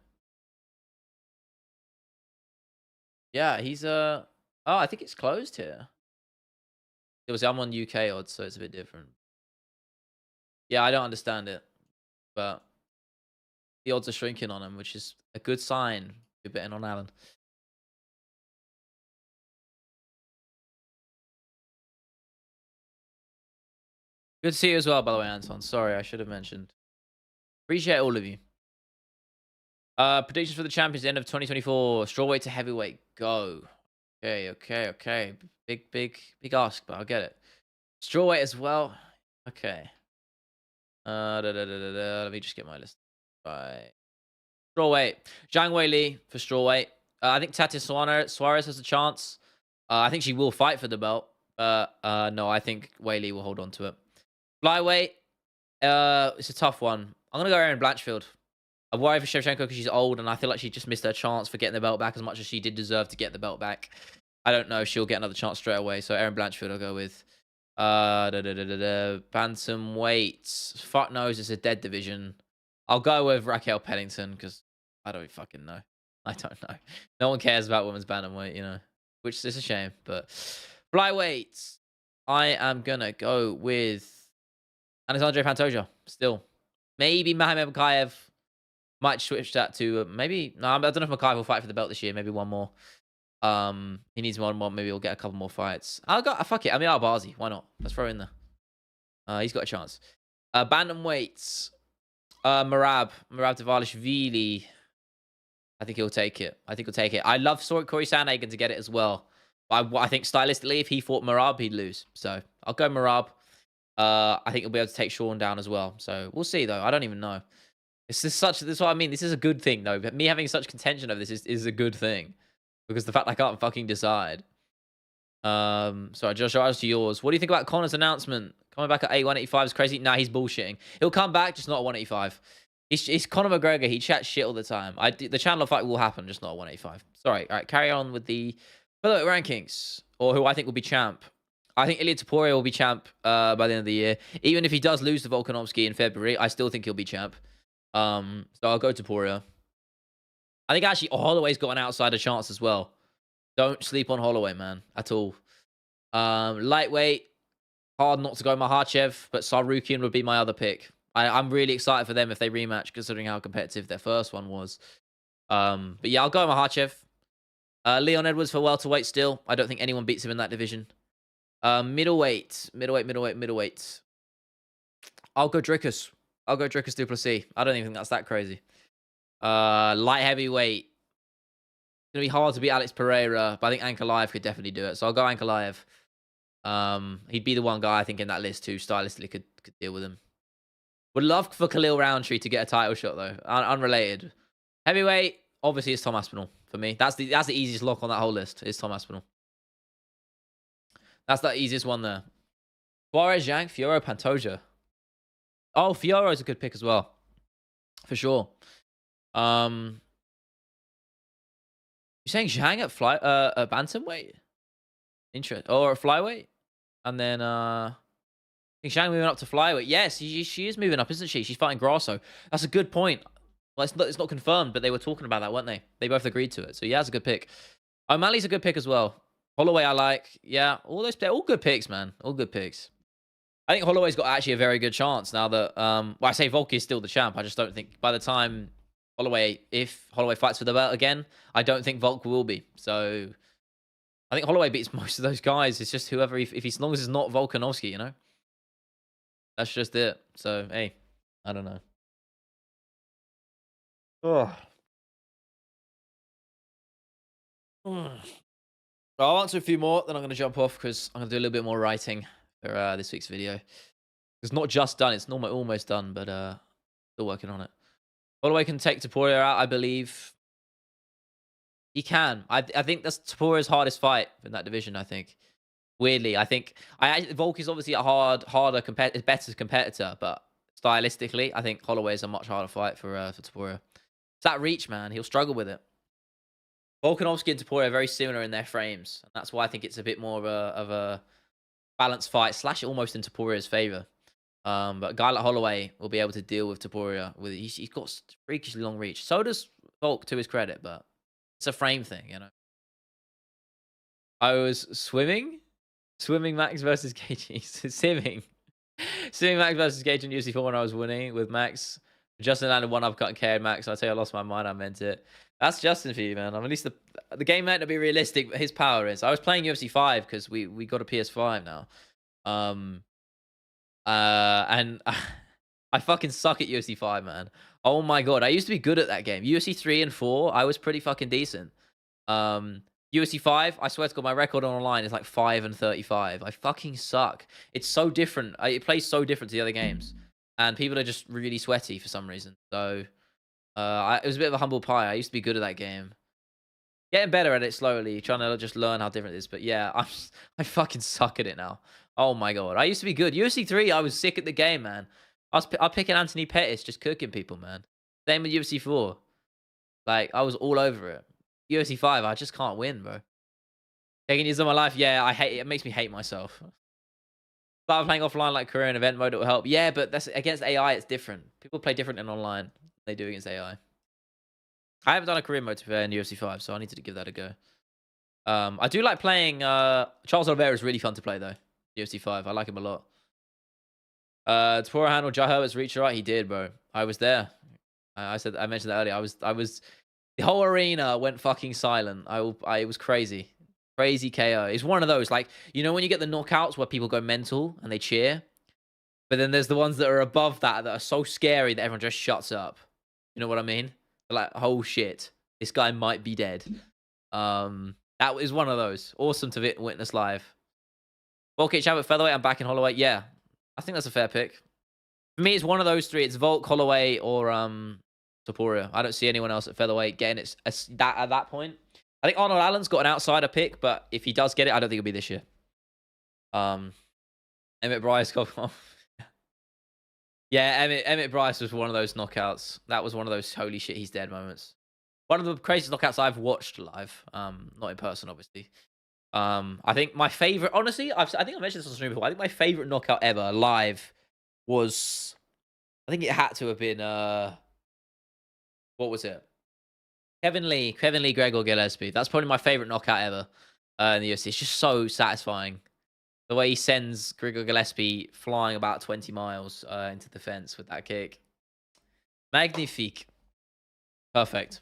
Yeah, he's oh, I think it's closed here. I'm on UK odds, so it's a bit different. Yeah, I don't understand it, but the odds are shrinking on him, which is a good sign if you're betting on Allen. Good to see you as well, by the way, Anton. Sorry, I should have mentioned. Appreciate all of you. Predictions for the champions end of 2024. Strawweight to heavyweight. Go. Okay. Big ask, but I'll get it. Strawweight as well. Okay. Let me just get my list. Right. Strawweight. Zhang Weili for strawweight. I think Tatiana Suarez has a chance. I think she will fight for the belt. No, I think Weili will hold on to it. Flyweight. It's a tough one. I'm gonna go Erin Blanchfield. I worry for Shevchenko because she's old, and I feel like she just missed her chance for getting the belt back as much as she did deserve to get the belt back. I don't know if she'll get another chance straight away. So Erin Blanchfield I'll go with. Bantamweight. Fuck knows, it's a dead division. I'll go with Raquel Pennington because I don't fucking know. I don't know. No one cares about women's bantamweight, which is a shame. But flyweight, I am gonna go with Alexandre Pantoja. Still, maybe Mohamed Makayev. Might switch that to maybe. No, I don't know if Makayev will fight for the belt this year. Maybe one more. He needs one more. Maybe he'll get a couple more fights. Fuck it. Amir Albazi. Why not? Let's throw in there. He's got a chance. Bantamweights. Merab Dvalishvili. I think he'll take it. I love Corey Sandhagen to get it as well. But I think stylistically, if he fought Merab, he'd lose. So I'll go Merab. I think he'll be able to take Sean down as well. So we'll see, though. I don't even know. This is what I mean. This is a good thing, though. But me having such contention over this is a good thing. Because the fact I can't fucking decide. Sorry, Josh, I'll ask to yours. What do you think about Connor's announcement? Coming back at 185 is crazy. Nah, he's bullshitting. He'll come back, just not at 185. He's Conor McGregor. He chats shit all the time. The Chandler fight will happen, just not at 185. Sorry. All right, carry on with the rankings. Or who I think will be champ. I think Ilia Topuria will be champ by the end of the year. Even if he does lose to Volkanovski in February, I still think he'll be champ. So I'll go Topuria. I think actually Holloway's got an outsider chance as well. Don't sleep on Holloway, man, at all. Lightweight, hard not to go Makhachev, but Sarukian would be my other pick. I'm really excited for them if they rematch, considering how competitive their first one was. But yeah, I'll go Makhachev. Leon Edwards for welterweight still. I don't think anyone beats him in that division. Middleweight. I'll go Dricus. I'll go Dricus Duplessis. I don't even think that's that crazy. Light heavyweight. It's going to be hard to beat Alex Pereira, but I think Ankalaev could definitely do it. So I'll go Ankalaev. He'd be the one guy I think in that list who stylistically could deal with him. Would love for Khalil Roundtree to get a title shot though. Unrelated. Heavyweight, obviously it's Tom Aspinall for me. That's the easiest lock on that whole list. Is Tom Aspinall. That's the easiest one there. Suarez, Zhang, Fioro, Pantoja. Oh, Fioro's a good pick as well. For sure. You're saying Zhang at bantamweight? Interesting. Or at flyweight? And then I think Zhang moving up to flyweight. Yes, she is moving up, isn't she? She's fighting Grasso. That's a good point. Well, it's not confirmed, but they were talking about that, weren't they? They both agreed to it. So yeah, that's a good pick. O'Malley's a good pick as well. Holloway I like. Yeah, all all good picks, man. All good picks. I think Holloway's got actually a very good chance now that well, I say Volk is still the champ. I just don't think by the time if Holloway fights for the belt again, I don't think Volk will be. So I think Holloway beats most of those guys. It's just whoever, if as long as it's not Volkanovski, you know? That's just it. So, hey, I don't know. Oh. I'll answer a few more, then I'm going to jump off because I'm going to do a little bit more writing for this week's video. It's not just done. It's almost done, but still working on it. Holloway can take Topuria out, I believe. He can. I think that's Topuria's hardest fight in that division, I think. Weirdly, I think Volk is obviously a better competitor, but stylistically, I think Holloway is a much harder fight for Topuria. It's that reach, man. He'll struggle with it. Volkanovski and Topuria are very similar in their frames, and that's why I think it's a bit more of a balanced fight, / almost in Topuria's favor. But a guy like Holloway will be able to deal with Topuria. He's got freakishly long reach. So does Volk, to his credit, but it's a frame thing, you know. I was swimming Max versus KG. Swimming Max versus KG in UFC 4 when I was winning with Max. Justin landed one uppercut and KO'd Max. I tell you, I lost my mind. I meant it. That's Justin for you, man. At least the game meant to be realistic, but his power is. I was playing UFC 5 because we got a PS5 now. And I fucking suck at UFC 5, man. Oh my god, I used to be good at that game. UFC 3 and 4, I was pretty fucking decent. UFC 5, I swear to god, my record online is like 5 and 35. I fucking suck. It's so different. It plays so different to the other games. And people are just really sweaty for some reason. So, it was a bit of a humble pie. I used to be good at that game. Getting better at it slowly, trying to just learn how different it is. But yeah, I fucking suck at it now. Oh my god, I used to be good. UFC 3, I was sick at the game, man. I was picking Anthony Pettis, just cooking people, man. Same with UFC 4. Like, I was all over it. UFC 5, I just can't win, bro. Taking years of my life, yeah, I hate it. It makes me hate myself. Start playing offline like career and event mode, it will help. Yeah, but that's against AI, it's different. People play different in online than they do against AI. I haven't done a career mode to play in UFC 5, so I need to give that a go. I do like playing Charles Oliveira is really fun to play though. UFC 5. I like him a lot. Topuria handled Jai Herbert's reach right. He did, bro. I was there. I mentioned that earlier. I was the whole arena went fucking silent. It was crazy. Crazy KO. It's one of those, like, you know when you get the knockouts where people go mental and they cheer? But then there's the ones that are above that are so scary that everyone just shuts up. You know what I mean? They're like, oh shit, this guy might be dead. That is one of those. Awesome to witness live. Volk champ at featherweight. I'm back in Holloway. Yeah, I think that's a fair pick. For me, it's one of those three. It's Volk, Holloway, or Topuria. I don't see anyone else at featherweight getting it at that point. I think Arnold Allen's got an outsider pick, but if he does get it, I don't think it'll be this year. Emmett Bryce got off. Yeah, Emmett Bryce was one of those knockouts. That was one of those holy shit, he's dead moments. One of the craziest knockouts I've watched live. Not in person, obviously. I think my favorite, honestly, I think I mentioned this on stream before. I think my favorite knockout ever live was, I think it had to have been, what was it? Kevin Lee, Gregor Gillespie. That's probably my favorite knockout ever in the UFC. It's just so satisfying. The way he sends Gregor Gillespie flying about 20 miles into the fence with that kick. Magnifique. Perfect.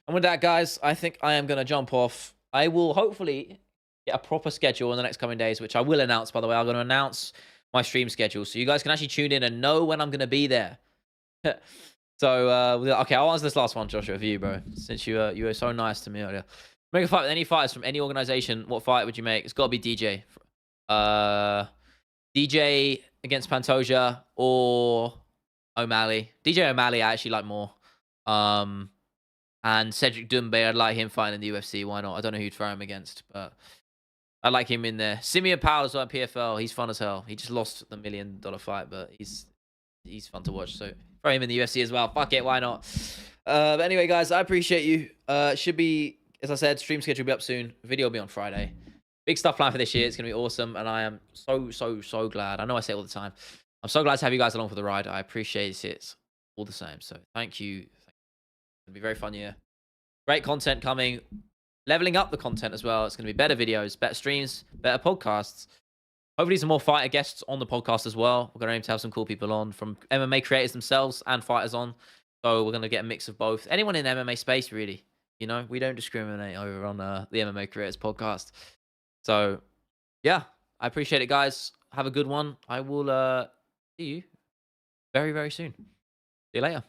And with that, guys, I think I am going to jump off. I will hopefully get a proper schedule in the next coming days, which I will announce, by the way. I'm going to announce my stream schedule so you guys can actually tune in and know when I'm going to be there. So, okay, I'll answer this last one, Joshua, for you, bro, since you were so nice to me earlier. Make a fight with any fighters from any organization. What fight would you make? It's got to be DJ. DJ against Pantoja or O'Malley. DJ O'Malley I actually like more. And Cedric Doumbé, I'd like him fighting in the UFC. Why not? I don't know who you'd throw him against, but I like him in there. Simeon Powell's on PFL. He's fun as hell. He just lost the $1 million fight, but he's fun to watch. So throw him in the UFC as well. Fuck it, why not? But anyway, guys, I appreciate you. Should be, as I said, stream schedule will be up soon. Video will be on Friday. Big stuff planned for this year. It's going to be awesome, and I am so glad. I know I say it all the time. I'm so glad to have you guys along for the ride. I appreciate it all the same. So thank you. It'll be a very fun year. Great content coming. Leveling up the content as well. It's going to be better videos, better streams, better podcasts. Hopefully some more fighter guests on the podcast as well. We're going to aim to have some cool people on from MMA creators themselves and fighters on. So we're going to get a mix of both. Anyone in MMA space, really. You know, we don't discriminate over on the MMA creators podcast. So, yeah, I appreciate it, guys. Have a good one. I will see you very, very soon. See you later.